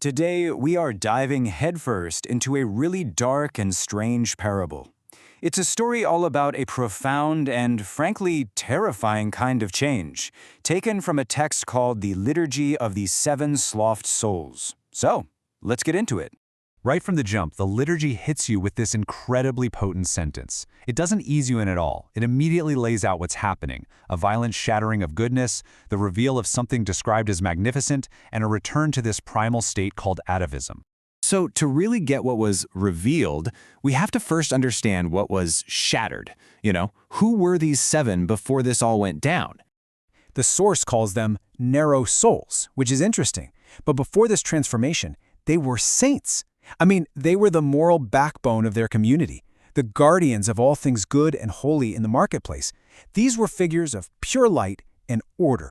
Today, we are diving headfirst into a really dark and strange parable. It's a story all about a profound and, frankly, terrifying kind of change, taken from a text called the Liturgy of the Seven Sloughed Souls. So, let's get into it. Right from the jump, the liturgy hits you with this incredibly potent sentence. It doesn't ease you in at all. It immediately lays out what's happening: a violent shattering of goodness, the reveal of something described as magnificent, and a return to this primal state called atavism. So to really get what was revealed, we have to first understand what was shattered. Who were these seven before this all went down? The source calls them narrow souls, which is interesting. But before this transformation, they were saints. They were the moral backbone of their community, the guardians of all things good and holy in the marketplace. These were figures of pure light and order.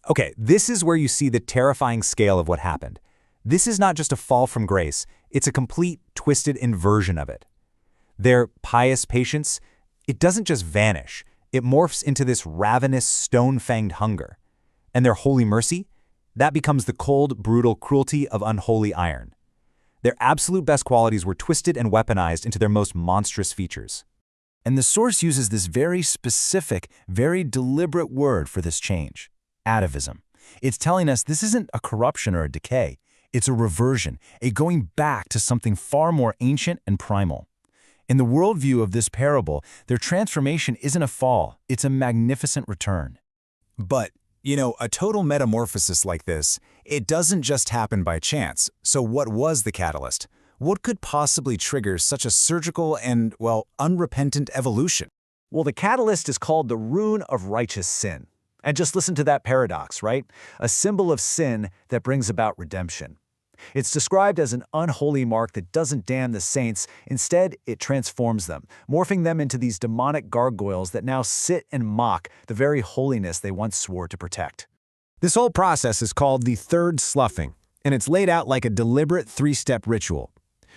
Okay, this is where you see the terrifying scale of what happened. This is not just a fall from grace, it's a complete, twisted inversion of it. Their pious patience, it doesn't just vanish, it morphs into this ravenous, stone-fanged hunger. And their holy mercy, that becomes the cold, brutal cruelty of unholy iron. Their absolute best qualities were twisted and weaponized into their most monstrous features. And the source uses this very specific, very deliberate word for this change: atavism. It's telling us this isn't a corruption or a decay. It's a reversion, a going back to something far more ancient and primal. In the worldview of this parable, their transformation isn't a fall, it's a magnificent return. But, a total metamorphosis like this, it doesn't just happen by chance. So what was the catalyst? What could possibly trigger such a surgical and, unrepentant evolution? Well, the catalyst is called the rune of righteous sin. And just listen to that paradox, right? A symbol of sin that brings about redemption. It's described as an unholy mark that doesn't damn the saints. Instead, it transforms them, morphing them into these demonic gargoyles that now sit and mock the very holiness they once swore to protect. This whole process is called the third sloughing, and it's laid out like a deliberate three-step ritual.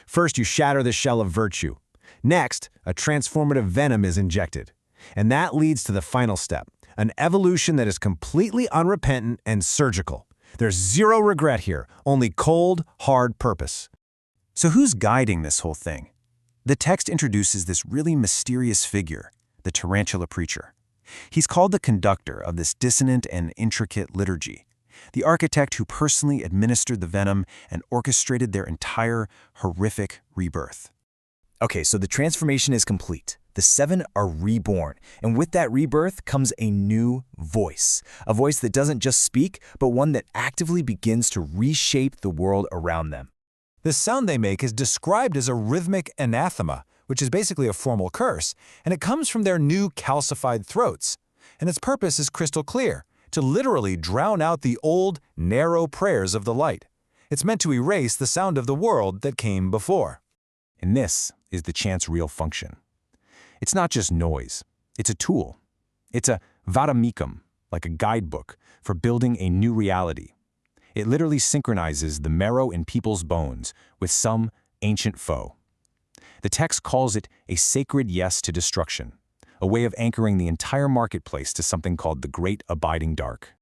First, you shatter the shell of virtue. Next, a transformative venom is injected. And that leads to the final step: an evolution that is completely unrepentant and surgical. There's zero regret here, only cold, hard purpose. So who's guiding this whole thing? The text introduces this really mysterious figure, the tarantula preacher. He's called the conductor of this dissonant and intricate liturgy, the architect who personally administered the venom and orchestrated their entire horrific rebirth. Okay, so the transformation is complete. The seven are reborn, and with that rebirth comes a new voice. A voice that doesn't just speak, but one that actively begins to reshape the world around them. The sound they make is described as a rhythmic anathema, which is basically a formal curse, and it comes from their new calcified throats. And its purpose is crystal clear: to literally drown out the old, narrow prayers of the light. It's meant to erase the sound of the world that came before. And this is the chant's real function. It's not just noise, it's a tool. It's a vadamecum, like a guidebook, for building a new reality. It literally synchronizes the marrow in people's bones with some ancient foe. The text calls it a sacred yes to destruction, a way of anchoring the entire marketplace to something called the Great Abiding Dark.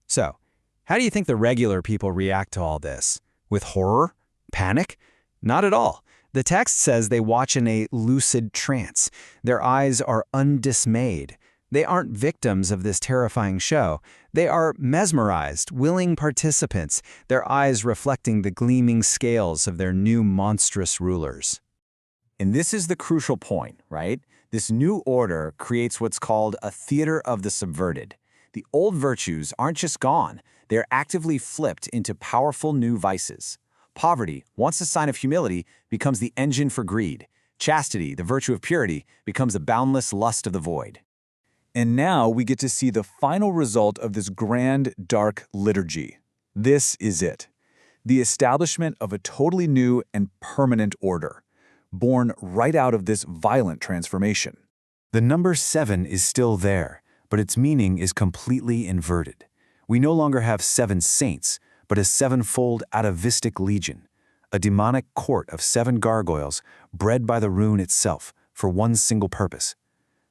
So, how do you think the regular people react to all this? With horror? Panic? Not at all. The text says they watch in a lucid trance. Their eyes are undismayed. They aren't victims of this terrifying show. They are mesmerized, willing participants, their eyes reflecting the gleaming scales of their new monstrous rulers. And this is the crucial point, right? This new order creates what's called a theater of the subverted. The old virtues aren't just gone, they're actively flipped into powerful new vices. Poverty, once a sign of humility, becomes the engine for greed. Chastity, the virtue of purity, becomes a boundless lust of the void. And now we get to see the final result of this grand, dark liturgy. This is it: the establishment of a totally new and permanent order, born right out of this violent transformation. The number 7 is still there, but its meaning is completely inverted. We no longer have 7 saints, but a sevenfold atavistic legion, a demonic court of 7 gargoyles bred by the rune itself for one single purpose: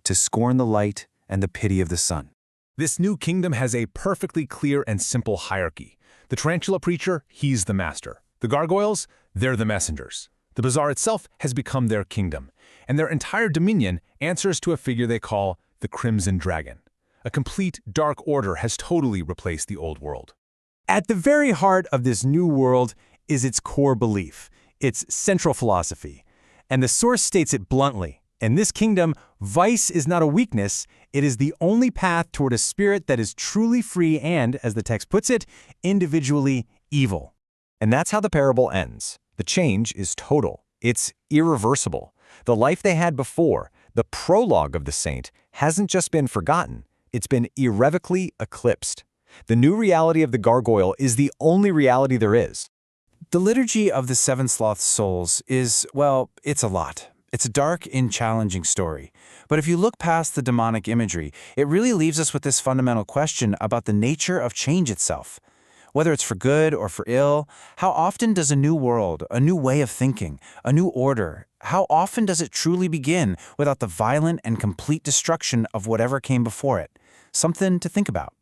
to scorn the light and the pity of the sun. This new kingdom has a perfectly clear and simple hierarchy. The tarantula preacher, he's the master. The gargoyles, they're the messengers. The bazaar itself has become their kingdom, and their entire dominion answers to a figure they call the Crimson Dragon. A complete dark order has totally replaced the old world. At the very heart of this new world is its core belief, its central philosophy. And the source states it bluntly. In this kingdom, vice is not a weakness, it is the only path toward a spirit that is truly free and, as the text puts it, individually evil. And that's how the parable ends. The change is total. It's irreversible. The life they had before, the prologue of the saint, hasn't just been forgotten. It's been irrevocably eclipsed. The new reality of the gargoyle is the only reality there is. The Liturgy of the Seven Sloughed Souls is, well, it's a lot. It's a dark and challenging story. But if you look past the demonic imagery, it really leaves us with this fundamental question about the nature of change itself. Whether it's for good or for ill, how often does a new world, a new way of thinking, a new order, how often does it truly begin without the violent and complete destruction of whatever came before it? Something to think about.